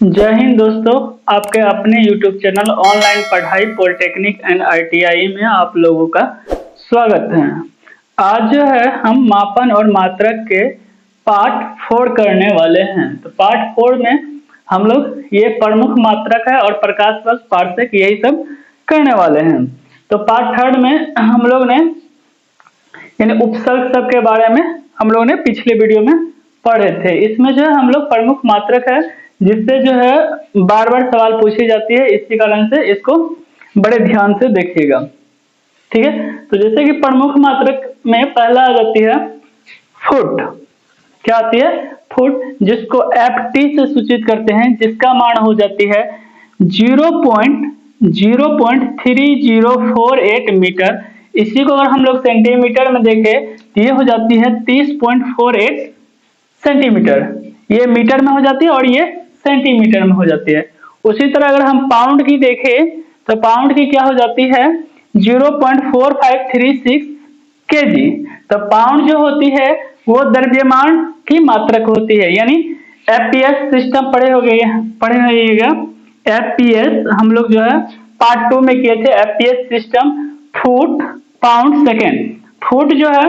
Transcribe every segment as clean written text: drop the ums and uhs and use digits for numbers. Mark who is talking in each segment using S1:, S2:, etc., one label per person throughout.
S1: जय हिंद दोस्तों। आपके अपने YouTube चैनल ऑनलाइन पढ़ाई पॉलिटेक्निक एंड ITI में आप लोगों का स्वागत है। आज जो है हम मापन और मात्रक के पार्ट 4 करने वाले हैं। तो पार्ट 4 में हम लोग ये प्रमुख मात्रक है और प्रकाश वर्ष पार्षक यही सब करने वाले हैं। तो पार्ट 3 में हम लोग ने यानी उपसर्ग सब के बारे में हम लोग ने पिछले वीडियो में पढ़े थे। इसमें जो है हम लोग प्रमुख मात्रक है जिससे जो है बार बार सवाल पूछी जाती है, इसी कारण से इसको बड़े ध्यान से देखिएगा। ठीक है, तो जैसे कि प्रमुख मात्रक में पहला आ जाती है फुट। क्या आती है? फुट, जिसको FT से सूचित करते हैं, जिसका मान हो जाती है 0.3048 मीटर। इसी को अगर हम लोग सेंटीमीटर में देखें तो ये हो जाती है 30.48 सेंटीमीटर। ये मीटर में हो जाती है और ये सेंटीमीटर में हो जाती है। उसी तरह अगर हम पाउंड की देखें तो पाउंड की क्या हो जाती है 0.4536 kg। तो पाउंड जो होती है वो द्रव्यमान की मात्रक होती है, यानी FPS सिस्टम पढ़े होइएगा। FPS हम लोग जो है पार्ट 2 में किए थे। FPS system foot pound second. Foot जो है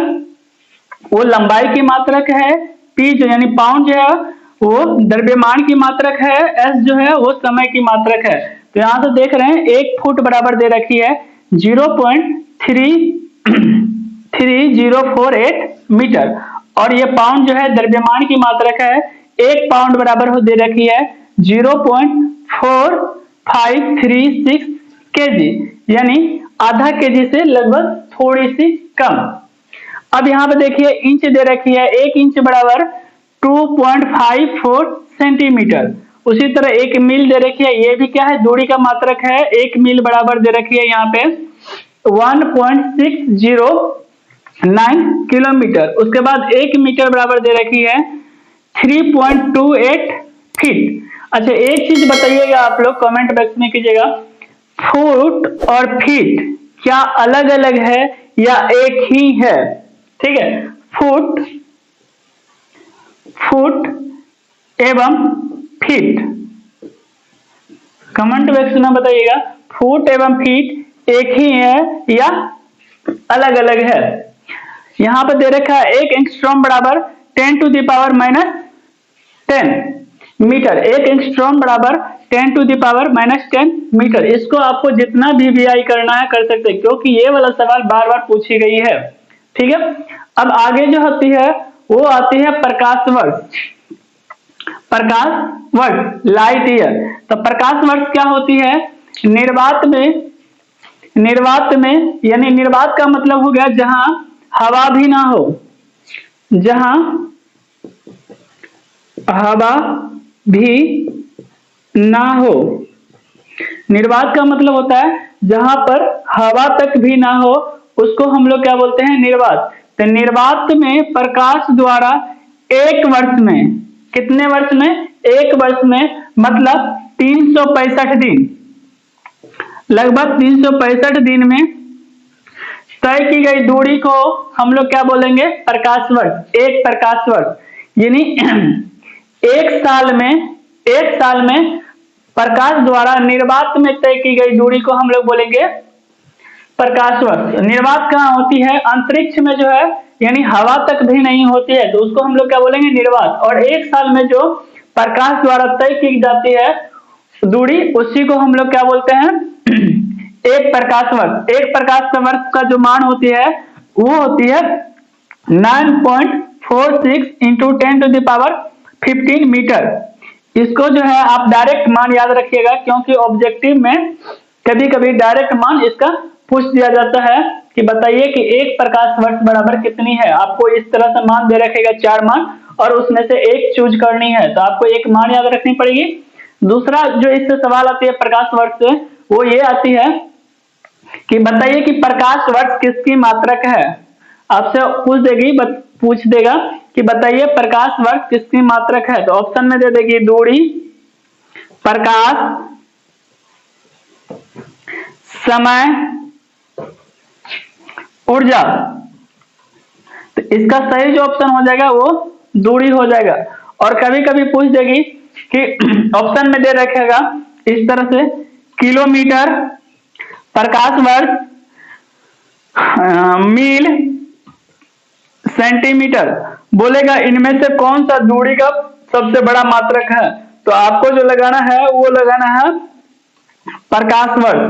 S1: वो लंबाई की मात्रक है, P जो यानी पाउंड जो है वो द्रव्यमान की मात्रक है, S जो है वो समय की मात्रक है। तो यहाँ से देख रहे हैं 1 फुट बराबर दे रखी है 0.3048 मीटर और ये पाउंड जो है द्रव्यमान की मात्रक है। 1 पाउंड बराबर हो दे रखी है 0.4536 kg, यानी आधा kg से लगभग थोड़ी सी कम। अब यहाँ पे देखिए इंच दे रखी है, 1 इंच बराबर 2.54 सेंटीमीटर। उसी तरह 1 मील दे रखी है, ये भी क्या है दूरी का मात्रक है। 1 मील बराबर दे रखी है यहाँ पे 1.609 किलोमीटर। उसके बाद 1 मीटर बराबर दे रखी है 3.28 फीट। अच्छा, एक चीज बताइएगा आप लोग कमेंट बॉक्स में कीजिएगा, फुट और फीट क्या अलग अलग है या एक ही है? ठीक है, फुट एवं फीट कमेंट बॉक्स में बताइएगा, फुट एवं फीट एक ही है या अलग अलग है। यहां पर दे रखा है 1 एंगस्ट्रॉम बराबर 10⁻10 मीटर। 1 एंगस्ट्रॉम बराबर 10⁻10 मीटर। इसको आपको जितना भी VI करना है कर सकते हैं, क्योंकि ये वाला सवाल बार बार पूछी गई है। ठीक है, अब आगे जो होती है वो आती है प्रकाश वर्ष लाइट ईयर। तो प्रकाश वर्ष क्या होती है? निर्वात में यानी निर्वात का मतलब हो गया जहां हवा भी ना हो, जहां हवा भी ना हो। निर्वात का मतलब होता है जहां पर हवा तक भी ना हो, उसको हम लोग क्या बोलते हैं? निर्वात। तो निर्वात में प्रकाश द्वारा 1 वर्ष में, कितने वर्ष में? 1 वर्ष में, मतलब 365 दिन, लगभग 365 दिन में तय की गई दूरी को हम लोग क्या बोलेंगे? प्रकाश वर्ष। 1 प्रकाश वर्ष यानी 1 साल में प्रकाश द्वारा निर्वात में तय की गई दूरी को हम लोग बोलेंगे प्रकाश वर्ष। निर्वात कहाँ होती है? अंतरिक्ष में जो है, यानी हवा तक भी नहीं होती है, तो उसको हम लोग क्या बोलेंगे? निर्वात। और 1 साल में जो प्रकाश द्वारा तय की जाती है दूरी, उसी को हम लोग क्या बोलते हैं? 1 प्रकाश वर्ष। 1 प्रकाश वर्ष का जो मान होती है वो होती है 9.46 × 10⁻15 मीटर। इसको जो है आप डायरेक्ट मान याद रखिएगा, क्योंकि ऑब्जेक्टिव में कभी कभी डायरेक्ट मान इसका पूछ दिया जाता है कि बताइए कि 1 प्रकाश वर्ष बराबर कितनी है। आपको इस तरह से मान दे रखेगा 4 मान और उसमें से एक चूज करनी है, तो आपको एक मान याद रखनी पड़ेगी। दूसरा जो इससे सवाल आती है प्रकाश वर्ष से, वो ये आती है कि बताइए कि प्रकाश वर्ष किसकी मात्रक है। आपसे पूछ देगा कि बताइए प्रकाश वर्ष किसकी मात्रक है। तो ऑप्शन में दे देगी दूरी, प्रकाश, समय, ऊर्जा। तो इसका सही जो ऑप्शन हो जाएगा वो दूरी हो जाएगा। और कभी कभी पूछ देगी कि ऑप्शन में दे रखेगा इस तरह से किलोमीटर, प्रकाश वर्ष, मील, सेंटीमीटर, बोलेगा इनमें से कौन सा दूरी का सबसे बड़ा मात्रक है। तो आपको जो लगाना है वो लगाना है प्रकाश वर्ष।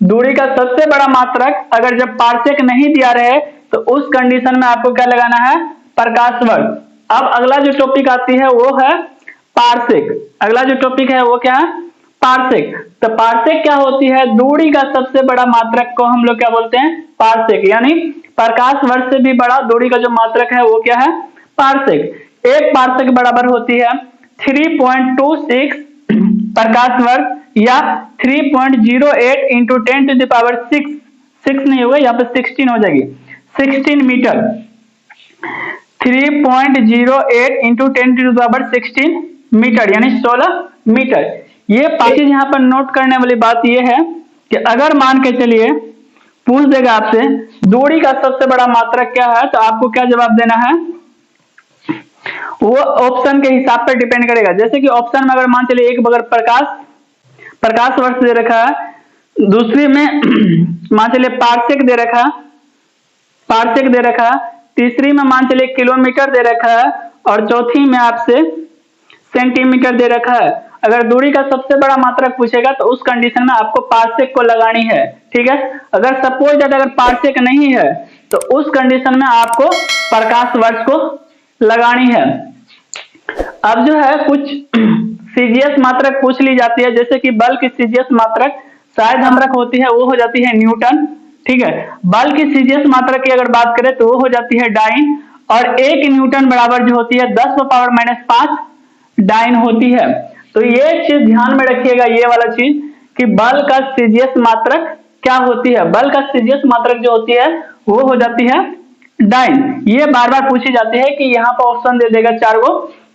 S1: दूरी का सबसे बड़ा मात्रक अगर जब पार्सेक नहीं दिया रहे तो उस कंडीशन में आपको क्या लगाना है, प्रकाश वर्ष। अब अगला जो टॉपिक आती है वो है पार्सेक। अगला जो टॉपिक है वो क्या है, पार्सेक। तो पार्सेक क्या होती है, दूरी का सबसे बड़ा मात्रक को हम लोग क्या बोलते हैं, पार्सेक। यानी प्रकाश वर्ष से भी बड़ा दूरी का जो मात्रक है वो क्या है, पार्सेक। एक पार्सेक बराबर होती है 3.26 प्रकाश वर्ष या 3.08 इंटू 10⁶, 6 नहीं होगा यहाँ पे 16 हो जाएगी, 16 मीटर। 3.08 इंटू 10⁻16 मीटर यानी 16 मीटर। ये चीज यहाँ पर नोट करने वाली बात ये है कि अगर मान के चलिए पूछ देगा आपसे दूरी का सबसे बड़ा मात्रक क्या है, तो आपको क्या जवाब देना है, वो ऑप्शन के हिसाब पर डिपेंड करेगा। जैसे कि ऑप्शन में अगर मान चलिए एक बगैर प्रकाश वर्ष दे रखा है, दूसरी में मान चलिए पार्सेक दे रखा, तीसरी में मान चलिए किलोमीटर दे रखा है और चौथी में आपसे सेंटीमीटर दे रखा है। अगर दूरी का सबसे बड़ा मात्रक पूछेगा तो उस कंडीशन में आपको पार्सेक को लगानी है, ठीक है। अगर सपोज दैट अगर पार्सेक नहीं है तो उस कंडीशन में आपको प्रकाश वर्ष को लगानी है। अब जो है कुछ सीजीएस मात्रक पूछ ली जाती है, जैसे कि बल की सीजीएस मात्रक शायद हम रख होती है वो हो जाती है न्यूटन, ठीक है। बल की सीजीएस मात्रक की अगर बात करें तो वो हो जाती है डाइन, और 1 न्यूटन बराबर जो होती है 10⁻⁻5 डाइन होती है। तो ये चीज ध्यान में रखिएगा, ये वाला चीज कि बल का सीजीएस मात्रक क्या होती है। बल का सीजीएस मात्रक जो होती है वो हो जाती है डाइन। ये बार बार पूछी जाती है कि यहाँ पर ऑप्शन दे देगा 4 गो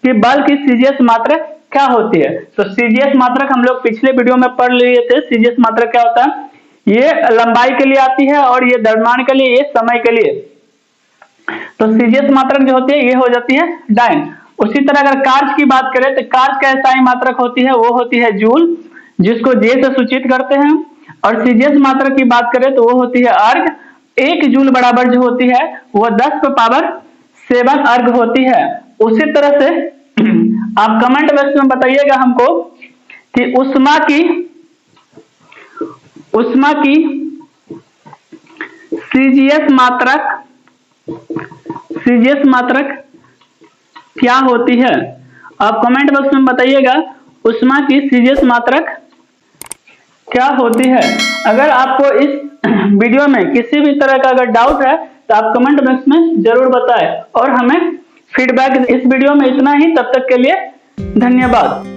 S1: कि बल की सीजीएस मात्रक क्या होती है। तो सीजीएस मात्रक हम लोग पिछले वीडियो में पढ़ लिए थे। सीजीएस मात्रक क्या होता है, ये लंबाई के लिए आती है और ये द्रव्यमान के लिए, ये समय के लिए। तो सीजीएस मात्रक जो होती है ये हो जाती है डाइन। उसी तरह अगर कार्य की बात करें तो कार्य का SI मात्रक होती है वो होती है जूल, जिसको जे से सूचित करते हैं। और सीजीएस मात्रक की बात करें तो वो होती है अर्ग। 1 जूल बराबर जो होती है वो 10⁻7 अर्ग होती है। उसी तरह से आप कमेंट बॉक्स में बताइएगा हमको कि उष्मा की सीजीएस मात्रक क्या होती है। आप कमेंट बॉक्स में बताइएगा उष्मा की सीजीएस मात्रक क्या होती है। अगर आपको इस वीडियो में किसी भी तरह का अगर डाउट है तो आप कमेंट बॉक्स में जरूर बताएं और हमें फीडबैक। इस वीडियो में इतना ही, तब तक के लिए धन्यवाद।